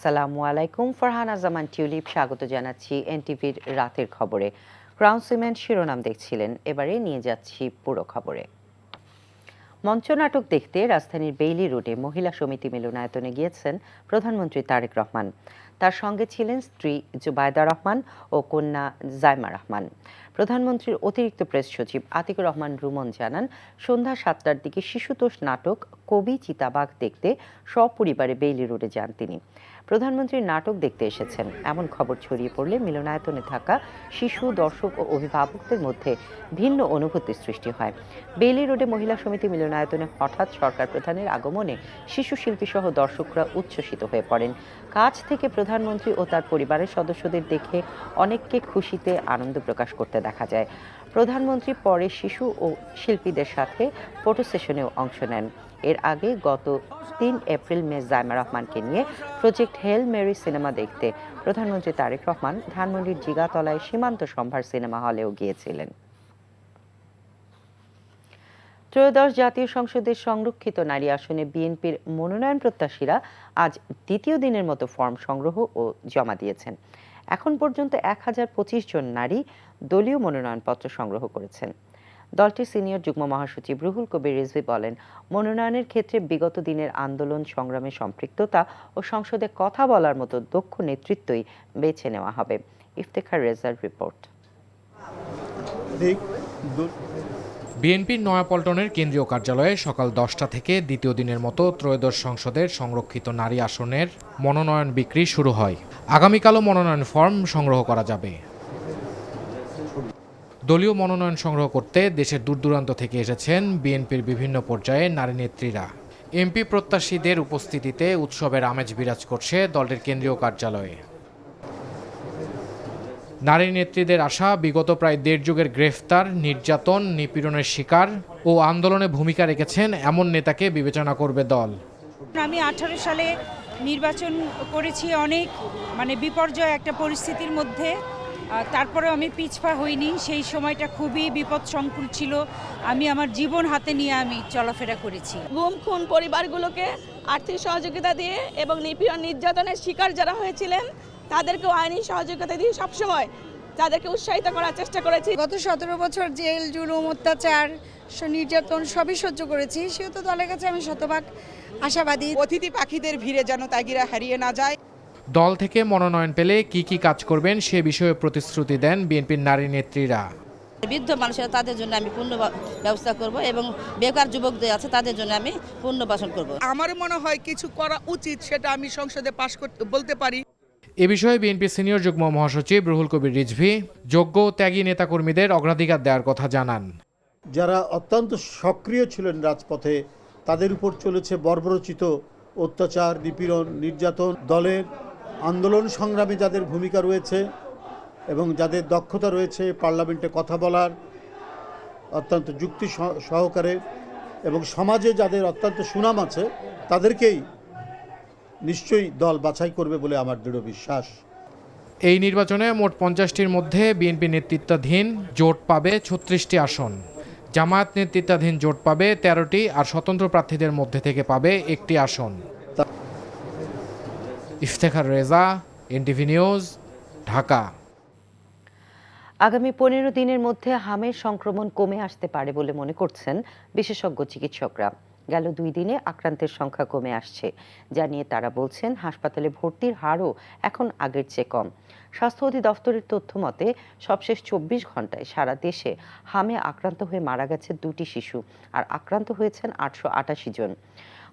আসসালামু আলাইকুম। ফারহানা জামান টিউলিপ স্বাগত জানাচ্ছি এনটিভির রাতের খবরে। ক্রাউন সিমেন্ট শিরোনাম দেখছিলেন, এবারে নিয়ে যাচ্ছি পুরো খবরে। মঞ্চনাটক দেখতে রাজধানীর বেইলি রোডে মহিলা সমিতি মিলনায়তনে গিয়েছেন প্রধানমন্ত্রী তারেক রহমান। তার সঙ্গে ছিলেন স্ত্রী জুবায়দা রহমান ও কন্যা জাইমা রহমান। প্রধানমন্ত্রীর অতিরিক্ত প্রেস সচিব আতিকুর রহমান রুমন জানান, সন্ধ্যা 7টার দিকে শিশুতোষ নাটক কবি চিতাবাঘ দেখতে সপরিবারে বেইলি রোডে যান তিনি। প্রধানমন্ত্রীর নাটক দেখতে এসেছেন এমন খবর ছড়িয়ে পড়লে মিলনায়তনে থাকা শিশু, দর্শক ও অভিভাবকদের মধ্যে ভিন্ন অনুভূতির সৃষ্টি হয়। বেইলি রোডে মহিলা সমিতি মিলনায়তনে হঠাৎ সরকার প্রধানের আগমনে শিশু শিল্পী সহ দর্শকরা উচ্ছ্বসিত হয়ে পড়েন। কাছ থেকে প্রধানমন্ত্রী ও তার পরিবারের সদস্যদের দেখে অনেককে খুশিতে আনন্দ প্রকাশ করতে দেখা যায়। প্রধানমন্ত্রী পরে শিশু ও শিল্পীদের সাথে ফটো সেশনেও অংশ নেন। এর আগে গত 3 এপ্রিল জাইমা রহমানকে নিয়ে প্রজেক্ট হেল মেরি সিনেমা দেখতে প্রধানমন্ত্রী তারেক রহমান ধানমন্ডির জিগাতলায় সীমান্ত সম্ভার সিনেমা হলেও গিয়েছিলেন। ত্রয়োদশ জাতীয় সংসদের সংরক্ষিত নারী আসনে বিএনপির মনোনয়ন প্রত্যাশীরা আজ দ্বিতীয় দিনের মতো ফর্ম সংগ্রহ ও জমা দিয়েছেন। এখন পর্যন্ত 1025 জন নারী দলীয় মনোনয়নপত্র সংগ্রহ করেছেন। দলটির সিনিয়র যুগ্ম মহাসচিব রুহুল কবির রিজভী বলেন, মনোনয়নের ক্ষেত্রে বিগত দিনের আন্দোলন সংগ্রামে সম্পৃক্ততা ও সংসদে কথা বলার মতো দক্ষ নেতৃত্বই বেছে নেওয়া হবে। ইফতেখার রেজার রিপোর্ট। বিএনপির নয়াপল্টনের কেন্দ্রীয় কার্যালয়ে সকাল 10টা থেকে দ্বিতীয় দিনের মতো ত্রয়োদশ সংসদের সংরক্ষিত নারী আসনের মনোনয়ন বিক্রি শুরু হয়। আগামীকালও মনোনয়ন ফর্ম সংগ্রহ করা যাবে। দলীয় মনোনয়ন সংগ্রহ করতে দেশের দূরদূরান্ত থেকে এসেছেন বিএনপির বিভিন্ন পর্যায়ে নারী নেত্রীরা। এমপি প্রত্যাশীদের উপস্থিতিতে উৎসবের আমেজ বিরাজ করছে দলটির কেন্দ্রীয় কার্যালয়ে। নারী নেত্রীদের আশা, বিগত প্রায় 1.5 যুগের গ্রেফতার, নির্যাতন, নিপীড়নের শিকার ও আন্দোলনে ভূমিকা রেখেছেন এমন নেতাকে বিবেচনা করবে দল। আমি 18 সালে নির্বাচন করেছি, অনেক বিপর্যয় একটা পরিস্থিতির মধ্যে। তারপরে আমি পিছপা হইনি। সেই সময়টা খুবই বিপদসংকুল ছিল। আমি আমার জীবন হাতে নিয়ে আমি চলাফেরা করেছি। গুম খুন পরিবারগুলোকে আর্থিক সহযোগিতা দিয়ে এবং নিপীড়ন নির্যাতনের শিকার যারা হয়েছিলেন তাদেরকেও আইনি সহযোগিতা দিয়ে সবসময় তাদেরকে উৎসাহিত করার চেষ্টা করেছি। গত 17 বছর জেল, জুলুম, অত্যাচার, নির্যাতন সবই সহ্য করেছি। সেহেতু দলের কাছে আমি শতভাগ আশাবাদী। অতিথি পাখিদের ভিড়ে যেন তাগিরা হারিয়ে না যায়। দল থেকে মনোনয়ন পেলে কি কাজ করবেন সে বিষয়ে প্রতিশ্রুতি দেন বিএনপির নারী নেত্রীরা। বৃদ্ধ মানুষেরা, তাদের জন্য আমি পূর্ণ ব্যবস্থা করব এবং বেকার যুবকদের আছে তাদের জন্য আমি পুনর্বাসন করব। আমার মনে হয় কিছু করা উচিত, সেটা আমি সংসদে পাশ করতে বলতে পারি। এ বিষয়ে বিএনপি সিনিয়র যুগ্ম মহাসচিব রুহুল কবির রিজভী যোগ্য ত্যাগী নেতাকর্মীদের অগ্রাধিকার দেওয়ার কথা জানান। যারা অত্যন্ত সক্রিয় ছিলেন রাজপথে, তাদের উপর চলেছে বর্বরোচিত অত্যাচার, নিপীড়ন, নির্যাতন। দলের আন্দোলন সংগ্রামে যাদের ভূমিকা রয়েছে এবং যাদের দক্ষতা রয়েছে পার্লামেন্টে কথা বলার অত্যন্ত যুক্তি সহকারে, এবং সমাজে যাদের অত্যন্ত সুনাম আছে, তাদেরকেই নিশ্চয়ই দল বাছাই করবে বলে আমার দৃঢ় বিশ্বাস। এই নির্বাচনে মোট 50টির মধ্যে বিএনপি নেতৃত্বাধীন জোট পাবে 36টি আসন, জামায়াত নেতৃত্বাধীন জোট পাবে 13টি, আর স্বতন্ত্র প্রার্থীদের মধ্যে থেকে পাবে 1টি আসন। Iftekhar Reza, NTV news, Dhaka. আগামী 15 দিনের মধ্যে হামের সংক্রমণ কমে আসতে পারে বলে মনে করছেন বিশেষজ্ঞ চিকিৎসকরা। গেল 2 দিনে আক্রান্তের সংখ্যা কমে আসছে, যা নিয়ে তারা বলছেন হাসপাতালে ভর্তির হারও এখন আগের চেয়ে কম। স্বাস্থ্য অধিদপ্তরের তথ্য মতে সবশেষ 24 ঘন্টায় সারা দেশে হামে আক্রান্ত হয়ে মারা গেছে 2টি শিশু, আর আক্রান্ত হয়েছেন 888 জন।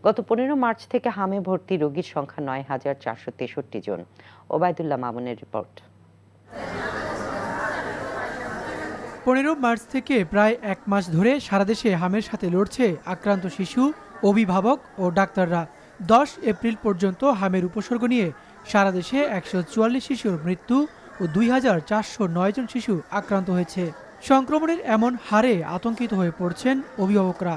গত 15 মার্চ থেকে হামে ভর্তি রোগীর সংখ্যা 9463 জন। ওবায়দুল্লাহ মামুনের রিপোর্ট। 15 মার্চ থেকে প্রায় 1 মাস ধরে সারা দেশে হামের সাথে লড়ছে আক্রান্ত শিশু, অভিভাবক ও ডাক্তাররা। 10 এপ্রিল পর্যন্ত হামের উপসর্গ নিয়ে সারা দেশে 144 শিশুর মৃত্যু ও 2409 জন শিশু আক্রান্ত হয়েছে। সংক্রমণের এমন হারে আতঙ্কিত হয়ে পড়ছেন অভিভাবকরা।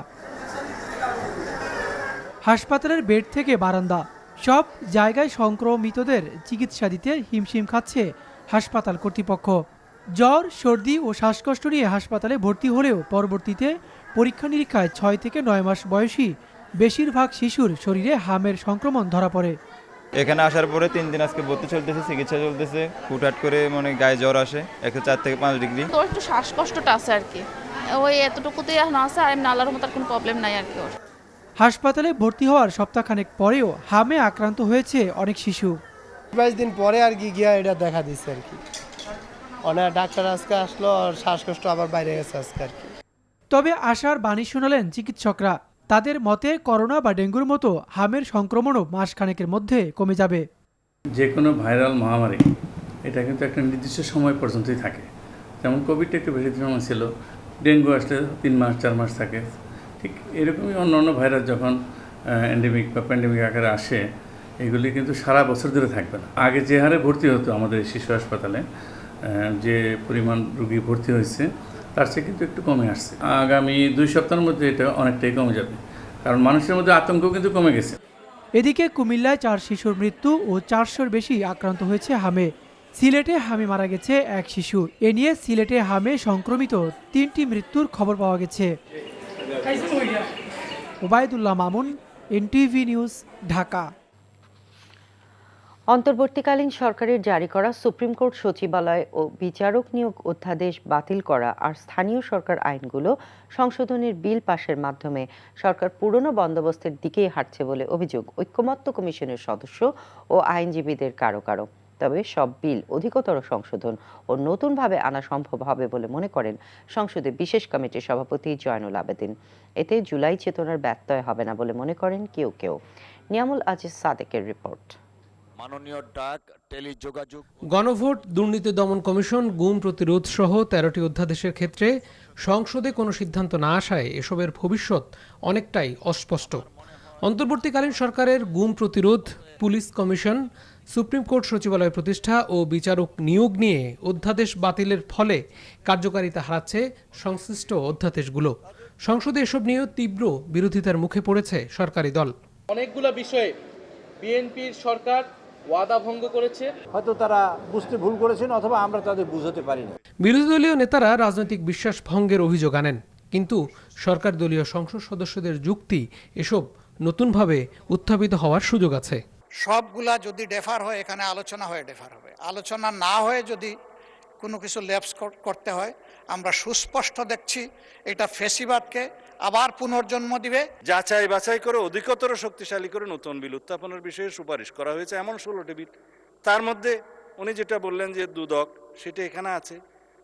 হাসপাতালের বেড থেকে বারান্দা, সব জায়গায় সংক্রমিতদের চিকিৎসা দিতে হিমশিম খাচ্ছে হাসপাতাল কর্তৃপক্ষ। জ্বর, সর্দি ও শ্বাসকষ্ট নিয়ে হাসপাতালে ভর্তি হলেও পরবর্তীতে পরীক্ষা নিরীক্ষায় 6 থেকে 9 মাস বয়সী বেশিরভাগ শিশুর শরীরে হামের সংক্রমণ ধরা পড়ে। এখানে আসার পরে 3 দিন আজকে ভর্তি চলতেছে, চিকিৎসা চলতেছে। হুটহাট করে মানে গায়ে জ্বর আসে 104 থেকে 5 ডিগ্রি। তোর একটু শ্বাসকষ্টটা আছে আর কি, ওই এতটুকুতেই এখন আছে, আর এমনি আল্লাহর মতো কোনো প্রবলেম নাই আর কি ওর। হাসপাতালে ভর্তি হওয়ার সপ্তাহখানেক পরেও হামে আক্রান্ত হয়েছে অনেক শিশু। 22 দিন পরে আর কি গিয়া এটা দেখা দিচ্ছে আর কি। অনেক ডাক্তার আজকে আসলো আর শ্বাসকষ্ট আবার বাইরে গেছে আজকে আর কি। তবে আশার বাণী শোনালেন চিকিৎসকরা। তাদের মতে করোনা বা ডেঙ্গুর মতো হামের সংক্রমণও মাসখানেকের মধ্যে কমে যাবে। যে কোনো ভাইরাল মহামারী এটা কিন্তু একটা নির্দিষ্ট সময় পর্যন্তই থাকে। যেমন কোভিডটা একটু বেশি সময় ছিল, ডেঙ্গু আসলে 3 মাস 4 মাস থাকে। ঠিক এরকমই অন্য ভাইরাস যখন এন্ডেমিক বা প্যান্ডেমিক আকারে আসে, এগুলি কিন্তু সারা বছর ধরে থাকবে না। আগে যে হারে ভর্তি হতো আমাদের শিশু হাসপাতালে, যে পরিমাণ রোগী ভর্তি হয়েছে তার চেয়ে কিন্তু একটু কমে আসছে। আগামী 2 সপ্তাহের মধ্যে এটা অনেকটাই কমে যাবে, কারণ মানুষের মধ্যে আতঙ্ক কিন্তু কমে গেছে। এদিকে কুমিল্লায় 4 শিশুর মৃত্যু ও 400-র বেশি আক্রান্ত হয়েছে হামে। সিলেটে হামে মারা গেছে এক শিশু। এ নিয়ে সিলেটে হামে সংক্রমিত 3টি মৃত্যুর খবর পাওয়া গেছে। Obaidullah Mamun, NTV news, Dhaka. অন্তর্বর্তীকালীন সরকারের জারি করা সুপ্রিম কোর্ট সচিবালয় ও বিচারক নিয়োগ অধ্যাদেশ বাতিল করা আর স্থানীয় সরকার আইনগুলো সংশোধনের বিল পাশের মাধ্যমে সরকার পুরনো বন্দোবস্তের দিকেই হাঁটছে বলে অভিযোগ ঐক্যমত্য কমিশনের সদস্য ও আইনজীবীদের কারো কারো। তবে সব বিল অধিকতর সংশোধন ও নতুনভাবে আনা সম্ভব হবে বলে মনে করেন সংসদের বিশেষ কমিটির সভাপতি জয়নুল আবেদিন। এতে জুলাই চেতনার ব্যত্যয় হবে না বলে মনে করেন কেউ কেউ। নিয়ামুল আজিজ সাদেকের রিপোর্ট। গণভোট, দুর্নীতি দমন কমিশন, গুম প্রতিরোধ সহ 13টি অধ্যাদেশের ক্ষেত্রে সংসদে কোনো সিদ্ধান্ত না আসায় এসবের ভবিষ্যৎ অনেকটাই অস্পষ্ট। অন্তর্বর্তীকালীন সরকারের গুম প্রতিরোধ, পুলিশ কমিশন, সুপ্রিম কোর্ট সচিবালয় প্রতিষ্ঠা ও বিচারক নিয়োগ নিয়ে অধ্যাদেশ বাতিলের ফলে কার্যকারিতা হারাচ্ছে সংশ্লিষ্ট অধ্যাদেশগুলো। সংসদে এসব নিয়েও তীব্র বিরোধিতার মুখে পড়েছে সরকারি দল। অনেকগুলো বিষয়ে বিএনপির সরকার ওয়াদা ভঙ্গ করেছে, হয়তো তারা বুঝতে ভুল করেছেন অথবা আমরা তাদের বুঝাতে পারিনি। বিরোধী দলীয় নেতারা রাজনৈতিক বিশ্বাস ভঙ্গের অভিযোগ আনেন, কিন্তু সরকার দলীয় সংসদ সদস্যদের যুক্তি এসব নতুনভাবে উত্থাপিত হওয়ার সুযোগ আছে। সবগুলা যদি ডেফার হয়, এখানে আলোচনা হয়ে ডেফার হবে। আলোচনা না হয়ে যদি কোনো কিছু ল্যাপস করতে হয়, আমরা সুস্পষ্ট দেখছি এটা ফেসিবাদকে আবার পুনর্জন্ম দিবে। যাচাই বাছাই করে অধিকতর শক্তিশালী করে নতুন বিল উত্থাপনের বিষয়ে সুপারিশ করা হয়েছে এমন 16টি বিল। তার মধ্যে উনি যেটা বললেন যে দুদক, সেটা এখানে আছে,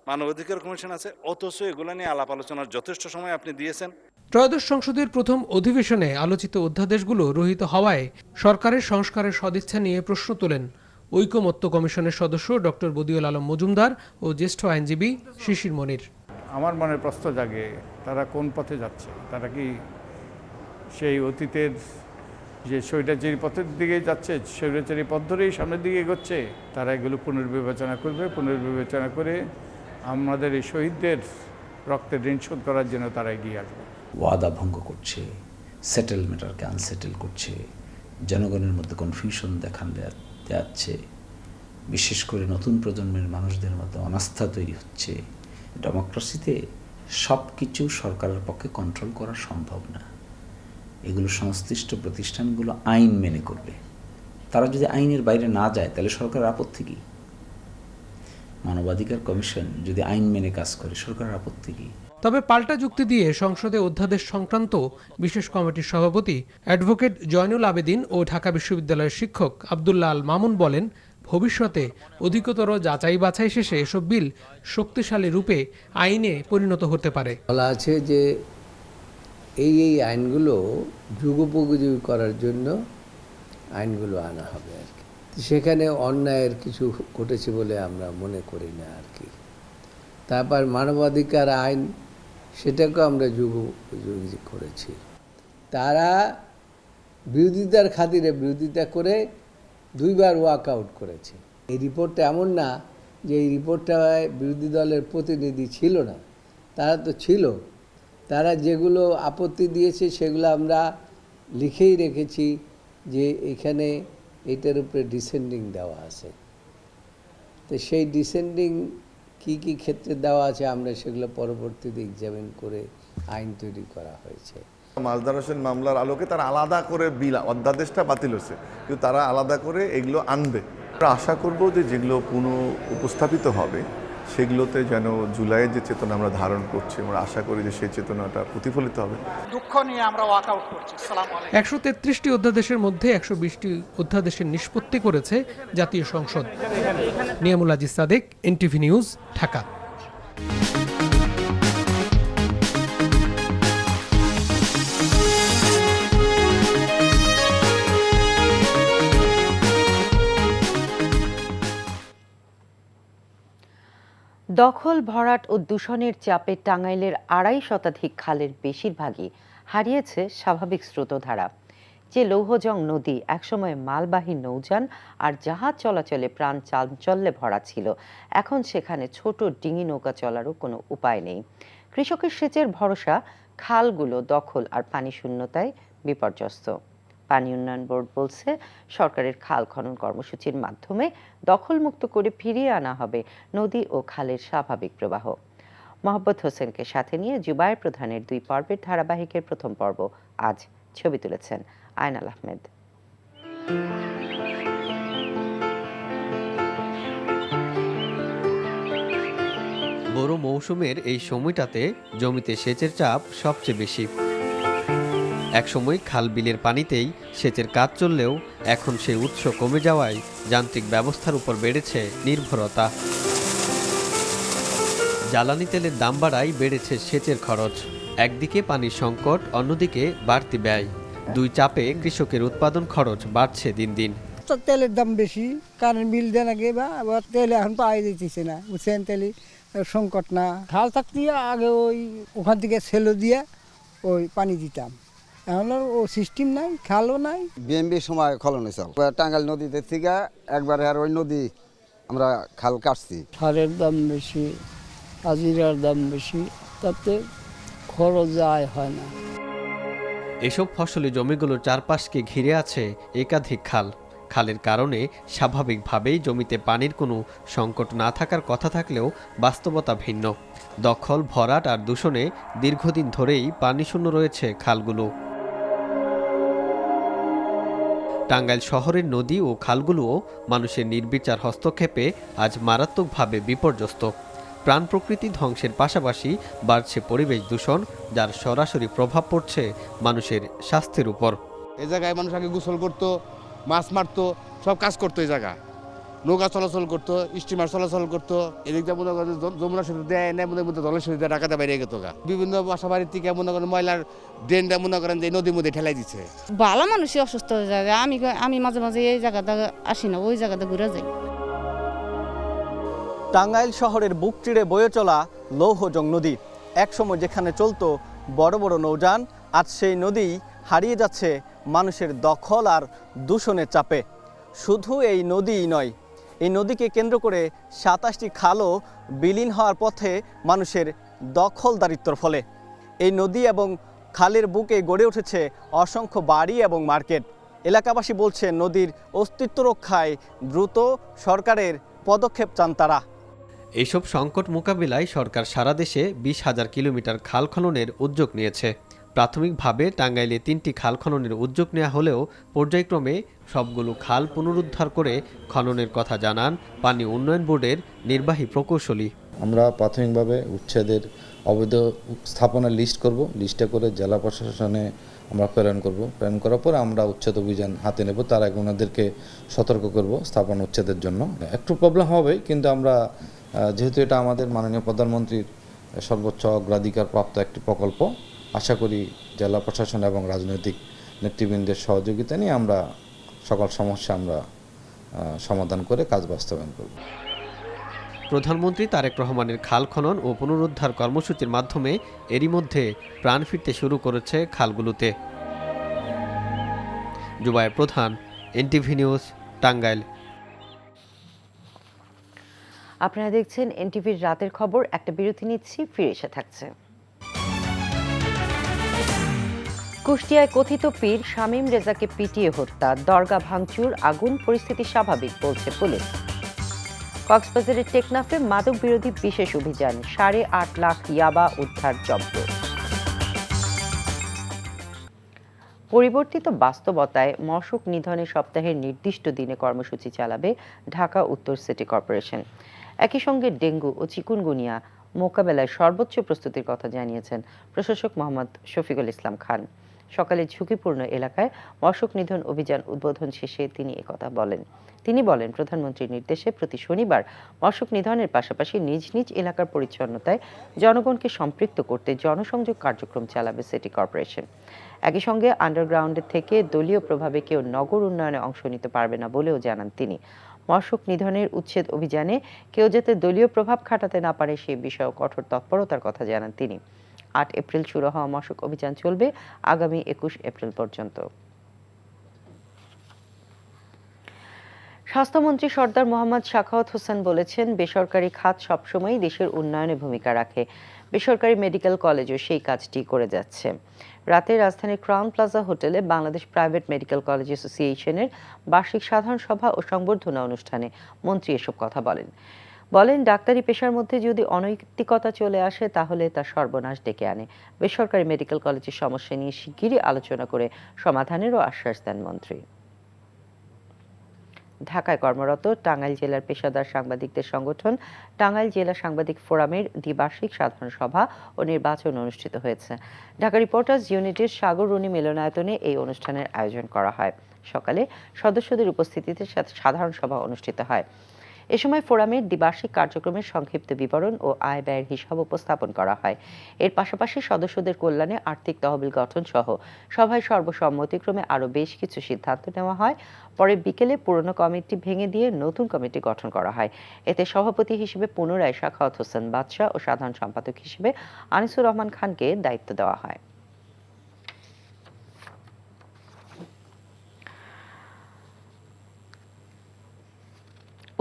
মানবাধিকার কমিশন আছে, অথচ এগুলো নিয়ে আলাপ আলোচনার যথেষ্ট সময় আপনি দিয়েছেন। ত্রয়োদশ সংসদের প্রথম অধিবেশনে আলোচিত অধ্যাদেশগুলো রহিত হওয়ায় সরকারের সংস্কারের সদিচ্ছা নিয়ে প্রশ্ন তোলেন ঐকমত্য কমিশনের সদস্য ডক্টর বদিউল আলম মজুমদার ও জ্যেষ্ঠ আইনজীবী শিশির মনির। আমার মনে প্রশ্ন জাগে, তারা কোন পথে যাচ্ছে? তারা কি সেই অতীতের যে স্বৈরাচারী পথের দিকে যাচ্ছে, স্বৈরাচারী পথ ধরেই সামনের দিকে এগোচ্ছে? তারা এগুলো পুনর্বিবেচনা করবে, পুনর্বিবেচনা করে আমাদের এই শহীদদের রক্তের ঋণ শোধ করার জন্য তারা এগিয়ে আসবে। ওয়াদা ভঙ্গ করছে, সেটেলমেন্টকে আনসেটেল করছে, জনগণের মধ্যে কনফিউশন দেখান যাচ্ছে, বিশেষ করে নতুন প্রজন্মের মানুষদের মধ্যে অনাস্থা তৈরি হচ্ছে। ডেমোক্রেসিতে সব কিছু সরকারের পক্ষে কন্ট্রোল করা সম্ভব না। এগুলো সংশ্লিষ্ট প্রতিষ্ঠানগুলো আইন মেনে করবে। তারা যদি আইনের বাইরে না যায় তাহলে সরকারের আপত্তি কী? মানবাধিকার কমিশন যদি আইন মেনে কাজ করে, সরকারের আপত্তি কী? তবে পাল্টা যুক্তি দিয়ে সংসদে অধ্যাদেশ সংক্রান্ত বিশেষ কমিটির সভাপতি অ্যাডভোকেট জয়নুল আবেদিন ও ঢাকা বিশ্ববিদ্যালয়ের শিক্ষক আব্দুল্লাহ আল মামুন বলেন, ভবিষ্যতে অধিকতর যাচাই বাছাই শেষে এসব বিল শক্তিশালী রূপে আইনে পরিণত হতে পারে। বলা আছে যে এই আইনগুলো যুগোপযোগী করার জন্য আইনগুলো আনা হবে আর কি। সেখানে অন্যায়ের কিছু ঘটেছে বলে আমরা মনে করি না আর কি। তারপর মানবাধিকার আইন, সেটাকেও আমরা যুগোপযোগী করেছি। তারা বিরোধিতার খাতিরে বিরোধিতা করে 2বার ওয়াক আউট করেছে। এই রিপোর্টটা এমন না যে এই রিপোর্টটায় বিরোধী দলের প্রতিনিধি ছিল না, তারা তো ছিল। তারা যেগুলো আপত্তি দিয়েছে সেগুলো আমরা লিখেই রেখেছি যে এখানে এটার উপরে ডিসেন্ডিং দেওয়া আছে। তো সেই ডিসেন্ডিং কি কি ক্ষেত্রে দেওয়া আছে আমরা সেগুলো পরবর্তীতে এক্সামিন করে আইন তৈরি করা হয়েছে। মাজদার হোসেন মামলার আলোকে তারা আলাদা করে বিল অধ্যাদেশটা বাতিল হয়েছে, কিন্তু তারা আলাদা করে এগুলো আনবে। আমরা আশা করব যে যেগুলো পুনঃ উপস্থাপিত হবে সেগুলোতে যেন জুলাইয়ের যে চেতনা আমরা ধারণ করছি, আমরা আশা করি যে সেই চেতনাটা প্রতিফলিত হবে। দুঃখ নিয়ে আমরা ওয়াকআউট করছি। 133টি অধ্যাদেশের মধ্যে 120টি অধ্যাদেশের নিষ্পত্তি করেছে জাতীয় সংসদ। Niamul Aziz Sadek, NTV news, Dhaka. দখল, ভরাট ও দূষণের চাপে টাঙ্গাইলের 2.5 শতাধিক খালের বেশিরভাগই হারিয়েছে স্বাভাবিক স্রোতধারা। যে লৌহজং নদী একসময় মালবাহী নৌযান আর জাহাজ চলাচলে প্রাণ চাঞ্চল্যে ভরা ছিল, এখন সেখানে ছোট ডিঙি নৌকা চলারও কোনো উপায় নেই। কৃষকের সেচের ভরসা খালগুলো দখল আর পানি শূন্যতায় বিপর্যস্ত। পানি উন্নয়ন বোর্ড বলছে সরকারের খাল খনন কর্মসূচির মাধ্যমে দখলমুক্ত করে ফিরিয়ে আনা হবে নদী ও খালের স্বাভাবিক প্রবাহ। মোহাম্মদ হোসেনকে সাথে নিয়ে জুবায়ের প্রধানের 2 পর্বের ধারাবাহিকের প্রথম পর্ব আজ ছবি তুলেছেন আয়নাল আহমেদ। বড় মৌসুমের এই সময়টাতে জমিতে সেচের চাপ সবচেয়ে বেশি। একসময় খাল বিলের পানিতেই সেচের কাজ চললেও এখন সেই উৎস কমে যাওয়ায় যান্ত্রিক ব্যবস্থার উপর বেড়েছে নির্ভরতা। জ্বালানি তেলের দাম বাড়ায় বেড়েছে সেচের খরচ। একদিকে পানির সংকট, অন্যদিকে বাড়তি ব্যয়। 2 চাপে কৃষকের উৎপাদন খরচ বাড়ছে দিন দিন। তেলের দাম বেশি, কারেন্ট বিল দেন আগে বা আবার তেল এখন পাওয়া যেতেছে না, বুঝছেন, তেলে সংকট না। খাল থাকতে আগে ওখান থেকে সেলো দিয়ে পানি দিতাম, এখন ও সিস্টেম নাই, খালও নাই। বিএমবির সময় খনন হয়েছে টাঙ্গাইল নদীতে থেকে একবারে, আর ওই নদী আমরা খাল কাটছি। সারের দাম বেশি, হাজিরার দাম বেশি, তাতে খরচ আয় হয় না। এসব ফসলি জমিগুলোর চারপাশকে ঘিরে আছে একাধিক খাল। খালের কারণে স্বাভাবিকভাবেই জমিতে পানির কোনো সংকট না থাকার কথা থাকলেও বাস্তবতা ভিন্ন। দখল, ভরাট আর দূষণে দীর্ঘদিন ধরেই পানিশূন্য রয়েছে খালগুলো। টাঙ্গাইল শহরের নদী ও খালগুলোও মানুষের নির্বিচার হস্তক্ষেপে আজ মারাত্মকভাবে বিপর্যস্ত। প্রাণ প্রকৃতি ধ্বংসের পাশাপাশি বাড়ছে পরিবেশ দূষণ, যার সরাসরি প্রভাব পড়ছে মানুষের স্বাস্থ্যের উপর। এই জায়গায় মানুষ আগে গোসল করতো, মাছ মারতো, সব কাজ করতো। এই জায়গা নৌকা চলাচল করতো, স্টিমার চলাচল করতো। এদিকটা মনে করেন যমুনা সেতু দেয় না, মনে মধ্যে জলের সেতু দিয়ে ঢাকাতে বাইরে গেত। বিভিন্ন বাসা বাড়ির থেকে মনে করেন ময়লার ড্রেনটা মনে করেন যে নদীর মধ্যে ঠেলাই দিচ্ছে। ভালো মানুষই অসুস্থ হয়ে যাবে। আমি মাঝে মাঝে এই জায়গাটা আসি না, ওই জায়গাটা ঘুরে যাই। টাঙ্গাইল শহরের বুক চিড়ে বয়ে চলা লৌহজং নদী, একসময় যেখানে চলতো বড় বড় নৌযান, আজ সেই নদী হারিয়ে যাচ্ছে মানুষের দখল আর দূষণের চাপে। শুধু এই নদীই নয়, এই নদীকে কেন্দ্র করে 27টি খালও বিলীন হওয়ার পথে মানুষের দখলদারিত্বর ফলে। এই নদী এবং খালের বুকে গড়ে উঠেছে অসংখ্য বাড়ি এবং মার্কেট। এলাকাবাসী বলছে নদীর অস্তিত্ব রক্ষায় দ্রুত সরকারের পদক্ষেপ চান তারা। এইসব সংকট মোকাবিলায় সরকার সারা দেশে 20,000 কিলোমিটার খাল খননের উদ্যোগ নিয়েছে। প্রাথমিকভাবে টাঙ্গাইলে 3টি খাল খননের উদ্যোগ নেওয়া হলেও পর্যায়ক্রমে সবগুলো খাল পুনরুদ্ধার করে খননের কথা জানান পানি উন্নয়ন বোর্ডের নির্বাহী প্রকৌশলী। আমরা প্রাথমিকভাবে উচ্ছেদের অবৈধ স্থাপনার লিস্ট করব, লিস্টে করে জেলা প্রশাসনে আমরা প্রেরণ করব। প্রেরণ করার পর আমরা উচ্ছেদ অভিযান হাতে নেব, তার আগে ওনাদেরকে সতর্ক করব স্থাপনা উচ্ছেদের জন্য। একটু প্রবলেম হবে, কিন্তু আমরা যেহেতু এটা আমাদের মাননীয় প্রধানমন্ত্রীর সর্বোচ্চ অগ্রাধিকার প্রাপ্ত একটি প্রকল্প, আশা করি জেলা প্রশাসন এবং রাজনৈতিক নেতৃবৃন্দের সহযোগিতা নিয়ে আমরা সকল সমস্যা আমরা সমাধান করে কাজ বাস্তবায়ন করব। প্রধানমন্ত্রী তারেক রহমানের খাল খনন ও পুনরুদ্ধার কর্মসূচির মাধ্যমে এরই মধ্যে প্রাণ ফিরতে শুরু করেছে খালগুলোতে। জুবায়ের প্রধান, এনটিভি নিউজ, টাঙ্গাইল। আপনারা দেখছেন এনটিভির রাতের খবর। একটা বিরতি নিচ্ছি, ফিরে এসে থাকছে। কুষ্টিয়ায় কথিত পীর শামীম রেজাকে পিটিয়ে হত্যা, দরগা ভাঙচুর, আগুন, পরিস্থিতি স্বাভাবিক বলছে পুলিশ। কক্সবাজারের টেকনাফে মাদক বিরোধী বিশেষ অভিযান, 8.5 লাখ ইয়াবা উদ্ধার জব্দ। পরিবর্তিত বাস্তবতায় মশক নিধনে সপ্তাহের নির্দিষ্ট দিনে কর্মসূচি চালাবে ঢাকা উত্তর সিটি কর্পোরেশন। একই সঙ্গে ডেঙ্গু ও চিকুনগুনিয়া মোকাবেলায় সর্বোচ্চ প্রস্তুতির কথা জানিয়েছেন প্রশাসক মোহাম্মদ শফিকুল ইসলাম খান। সকালে ঝুঁকিপূর্ণ এলাকায় মশক নিধন অভিযান উদ্বোধন শেষে তিনি একথা বলেন। তিনি বলেন, প্রধানমন্ত্রীর নির্দেশে প্রতি শনিবার মশক নিধনের পাশাপাশি নিজ নিজ এলাকার পরিচ্ছন্নতায় জনগণকে সম্পৃক্ত করতে জনসংযোগ কার্যক্রম চালাবে সিটি কর্পোরেশন। একই সঙ্গে আন্ডারগ্রাউন্ডের থেকে দলীয় প্রভাবে কেউ নগর উন্নয়নে অংশ নিতে পারবে না বলেও জানান তিনি। মশক নিধনের উচ্ছেদ অভিযানে কেউ যাতে দলীয় প্রভাব খাটাতে না পারে সে বিষয়েও কঠোর তৎপরতার কথা জানান তিনি। ৮ এপ্রিল শুরু হওয়া মশক অভিযান চলবে আগামী ২১ এপ্রিল পর্যন্ত। স্বাস্থ্যমন্ত্রী সর্দার মোহাম্মদ সাখাওয়াত হোসেন বলেছেন, বেসরকারি খাত সবসময়ই দেশের উন্নয়নে ভূমিকা রাখে। বেসরকারি মেডিকেল কলেজও সেই কাজটি করে যাচ্ছে। রাতে রাজধানীর ক্রাউন প্লাজা হোটেলে বাংলাদেশ প্রাইভেট মেডিকেল কলেজ অ্যাসোসিয়েশনের বার্ষিক সাধারণ সভা ও সংবর্ধনা অনুষ্ঠানে মন্ত্রী এসব কথা বলেন, ডাক্তারি পেশার মধ্যে যদি অনৈতিকতা চলে আসে তাহলে তা সর্বনাশ ডেকে আনে। বেসরকারি মেডিকেল কলেজের সমস্যা নিয়ে শিগগিরই আলোচনা করে সমাধানেরও আশ্বাস দেন মন্ত্রী। ঢাকায় কর্মরত টাঙ্গাইল জেলার পেশাদার সাংবাদিকদের সংগঠন টাঙ্গাইল জেলা সাংবাদিক ফোরামের দ্বিবার্ষিক সাধারণ সভা ও নির্বাচন অনুষ্ঠিত হয়েছে। ঢাকা রিপোর্টার্স ইউনিটির সাগররুনি মিলনায়তনে এই অনুষ্ঠানের আয়োজন করা হয়। সকালে সদস্যদের উপস্থিতিতে সাধারণ সভা অনুষ্ঠিত হয়। এ সময় ফোরামের দ্বিবার্ষিক কার্যক্রমের সংক্ষিপ্ত বিবরণ ও আয় ব্যয়ের হিসাব উপস্থাপন করা হয়। এর পাশাপাশি সদস্যদের কল্যাণে আর্থিক তহবিল গঠন সহ সভায় সর্বসম্মতিক্রমে আরও বেশ কিছু সিদ্ধান্ত নেওয়া হয়। পরে বিকেলে পুরনো কমিটি ভেঙে দিয়ে নতুন কমিটি গঠন করা হয়। এতে সভাপতি হিসেবে পুনরায় সাখাওয়াত হোসেন বাদশা ও সাধারণ সম্পাদক হিসেবে আনিসুর রহমান খানকে দায়িত্ব দেওয়া হয়।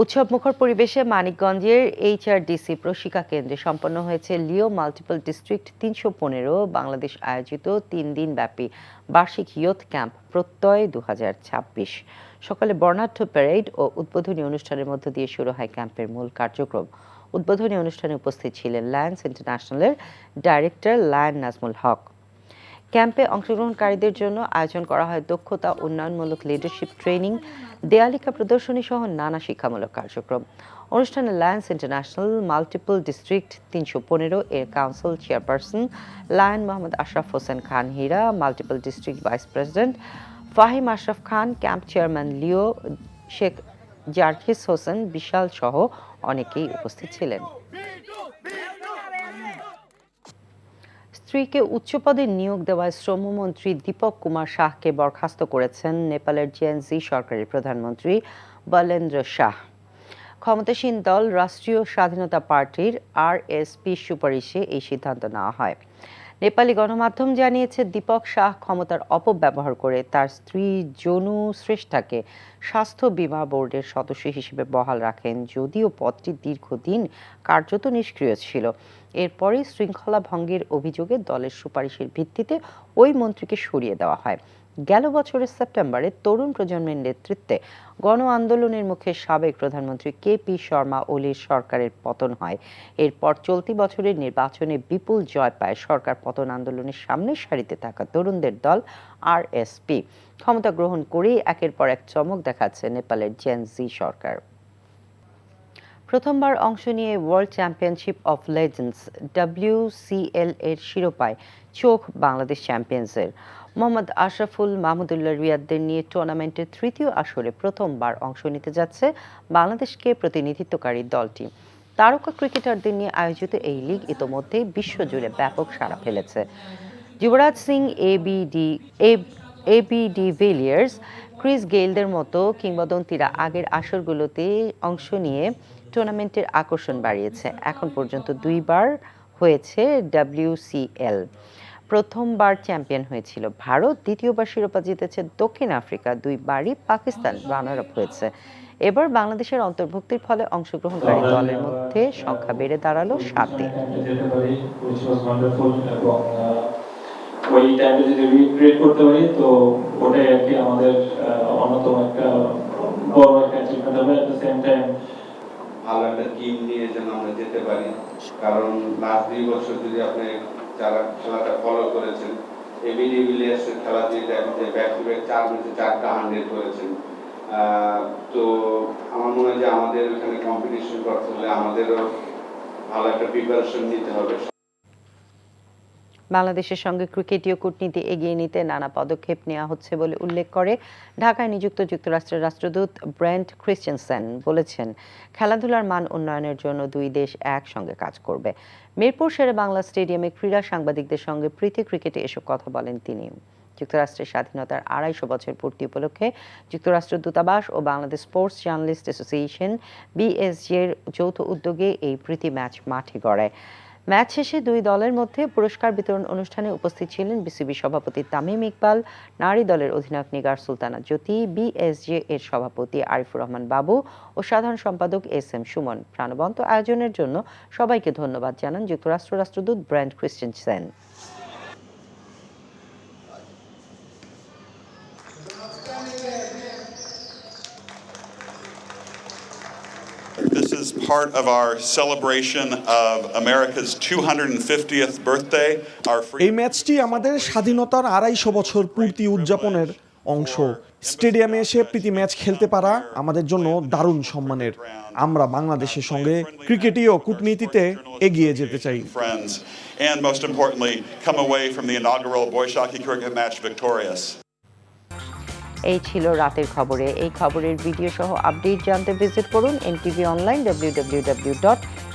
উৎসবমুখর পরিবেশে মানিকগঞ্জের এইচআরডিসি প্রশিক্ষা কেন্দ্রে সম্পন্ন হয়েছে লিও মাল্টিপল ডিস্ট্রিক্ট ৩১৫ বাংলাদেশ আয়োজিত ৩ দিন ব্যাপী বার্ষিক ইয়ুথ ক্যাম্প প্রত্যয় ২০২৬। সকালে বর্ণাঢ্য প্যারেড ও উদ্বোধনী অনুষ্ঠানের মধ্য দিয়ে শুরু হয় ক্যাম্পের মূল কার্যক্রম। উদ্বোধনী অনুষ্ঠানে উপস্থিত ছিলেন লায়ন্স ইন্টারন্যাশনালের ডাইরেক্টর লায়ন নাজমুল হক। ক্যাম্পে অংশগ্রহণকারীদের জন্য আয়োজন করা হয় দক্ষতা উন্নয়নমূলক লিডারশিপ ট্রেনিং, দেয়ালিকা প্রদর্শনী সহ নানা শিক্ষামূলক কার্যক্রম। অনুষ্ঠানে লায়ন্স ইন্টারন্যাশনাল মাল্টিপল ডিস্ট্রিক্ট ৩১৫ এর council chairperson lion Mohammad Ashraf Hossain Khan Hira, multiple district vice president Fahim Ashraf Khan, camp chairman Leo, Sheikh Jarjis Hossain Bishal সহ অনেকেই উপস্থিত ছিলেন। স্ত্রীকে উচ্চ পদে নিয়োগ দেওয়ায় শ্রমমন্ত্রী দীপক কুমার শাহকে বরখাস্ত করেছেন নেপালের জেএনজি সরকারের প্রধানমন্ত্রী বলেন্দ্র শাহ। ক্ষমতাসীন দল রাষ্ট্রীয় স্বাধীনতা পার্টির আরএসপি সুপারিশে এই সিদ্ধান্ত নেওয়া হয়। নেপালি গণমাধ্যম জানিয়েছে, দীপক শাহ ক্ষমতার অপব্যবহার করে তার স্ত্রী জনু শ্রেষ্ঠাকে স্বাস্থ্য বীমা বোর্ডের সদস্য হিসেবে বহাল রাখেন, যদিও পদটি দীর্ঘদিন কার্যত নিষ্ক্রিয় ছিল। এরপরে শৃঙ্খলা ভঙ্গের অভিযোগে দলের সুপারিশের ভিত্তিতে ওই মন্ত্রীকে সরিয়ে দেওয়া হয়। গেল বছরের সেপ্টেম্বরে তরুণ প্রজন্মের নেতৃত্বে গণ আন্দোলনের মুখে সাবেক প্রধানমন্ত্রী কেপি শর্মা ওলির সরকারের পতন হয়। এরপর চলতি বছরের নির্বাচনে বিপুল জয় পায় সরকার পতন আন্দোলনের সামনের সারিতে থাকা তরুণদের দল আরএসপি। ক্ষমতা গ্রহণ করেই একের পর এক চমক দেখাচ্ছে নেপালের জেনজি সরকার। প্রথমবার অংশ নিয়ে world championship of legends WCL এর শিরোপায় চোখ বাংলাদেশ চ্যাম্পিয়ন্সের। মোহাম্মদ আশরাফুল মাহমুদুল্লাহ রিয়াদদের নিয়ে টুর্নামেন্টের তৃতীয় আসরে প্রথমবার অংশ নিতে যাচ্ছে বাংলাদেশকে প্রতিনিধিত্বকারী দলটি। তারকা ক্রিকেটারদের নিয়ে আয়োজিত এই লিগ ইতোমধ্যেই বিশ্বজুড়ে ব্যাপক সাড়া ফেলেছে। Yuvraj Singh, AB Villiers, Chris গেইলদের মতো কিংবদন্তিরা আগের আসরগুলোতে অংশ নিয়ে টুর্নামেন্টের আকর্ষণ বাড়িয়েছে। এখন পর্যন্ত 2 বার হয়েছে WCL। প্রথমবার চ্যাম্পিয়ন হয়েছিল ভারত, দ্বিতীয়বার শিরোপা জিতেছে দক্ষিণ আফ্রিকা, 2 বারই পাকিস্তান রানার আপ হয়েছে। এবার বাংলাদেশের অন্তর্ভুক্তির ফলে অংশগ্রহণকারী দলের মধ্যে সংখ্যা বেড়ে দাঁড়ালো 7-এ। ওই টাইমে যদি রিক্রিয়েট করতে পারি তো ওটাই আর কি আমাদের অন্যতম একটা বড় একটা অ্যাচিভমেন্ট হবে। এট দ্য সেম টাইম ভালো একটা টিম নিয়ে যেন আমরা যেতে পারি, কারণ লাস্ট 2 বছর যদি আপনি যারা খেলাটা ফলো করেছেন এবি ডিভিলিয়ার্সের খেলা দিয়ে দেখেন যে ব্যাক টু ব্যাক 4 ম্যাচে 4টা 100 করেছেন। তো আমার মনে হয় যে আমাদের এখানে কম্পিটিশন করতে হলে আমাদেরও ভালো একটা প্রিপারেশন নিতে হবে। বাংলাদেশের সঙ্গে ক্রিকেটীয় কূটনীতি এগিয়ে নিতে নানা পদক্ষেপ নেওয়া হচ্ছে বলে উল্লেখ করে ঢাকায় নিযুক্ত যুক্তরাষ্ট্রের রাষ্ট্রদূত ব্রেন্ট ক্রিশ্চিয়ানসেন বলেছেন, খেলাধুলার মান উন্নয়নের জন্য দুই দেশ একসঙ্গে কাজ করবে। মিরপুর শেরেবাংলা স্টেডিয়ামে ক্রীড়া সাংবাদিকদের সঙ্গে প্রীতি ক্রিকেটে এসব কথা বলেন তিনি। যুক্তরাষ্ট্রের স্বাধীনতার 250 বছর পূর্তি উপলক্ষে যুক্তরাষ্ট্র দূতাবাস ও Bangladesh sports journalist association BSG এর যৌথ উদ্যোগে এই প্রীতি ম্যাচ মাঠে গড়ায়। ম্যাচ শেষে দুই দলের মধ্যে পুরস্কার বিতরণ অনুষ্ঠানে উপস্থিত ছিলেন বিসিবি সভাপতি তামিম ইকবাল, নারী দলের অধিনায়ক নিগার সুলতানা জ্যোতি, বিএসজি এর সভাপতি আরিফুর রহমান বাবু ও সাধারণ সম্পাদক এস.এম. সুমন। প্রাণবন্ত আয়োজনের জন্য সবাইকে ধন্যবাদ জানান যুক্তরাষ্ট্র রাষ্ট্রদূত ব্রেন্ট Christiansen. This is part of our celebration of America's 250th birthday. এই ম্যাচটি আমাদের স্বাধীনতার 250 বছর পূর্তি উদযাপনের অংশ। স্টেডিয়ামে এসে প্রীতি ম্যাচ খেলতে পারা আমাদের জন্য দারুণ সম্মানের। আমরা বাংলাদেশের সঙ্গে ক্রিকেটীয় কূটনীতিতে এগিয়ে যেতে চাই। And most importantly, come away from the inaugural Boyshaki cricket match victorious. এই ছিল রাতের খবরে। এই খবরের ভিডিও সহ আপডেট জানতে ভিজিট করুন এনটিভি অনলাইন www.ntvbd.com।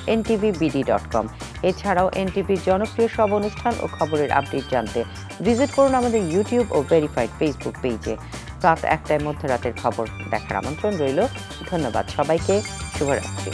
এছাড়াও এনটিভির জনপ্রিয় সব অনুষ্ঠান ও খবরের আপডেট জানতে ভিজিট করুন আমাদের ইউটিউব ও ভেরিফাইড ফেসবুক পেজে। রাত 1টায় মধ্যরাতের খবর দেখার আমন্ত্রণ রইল। ধন্যবাদ সবাইকে। শুভরাত্রি।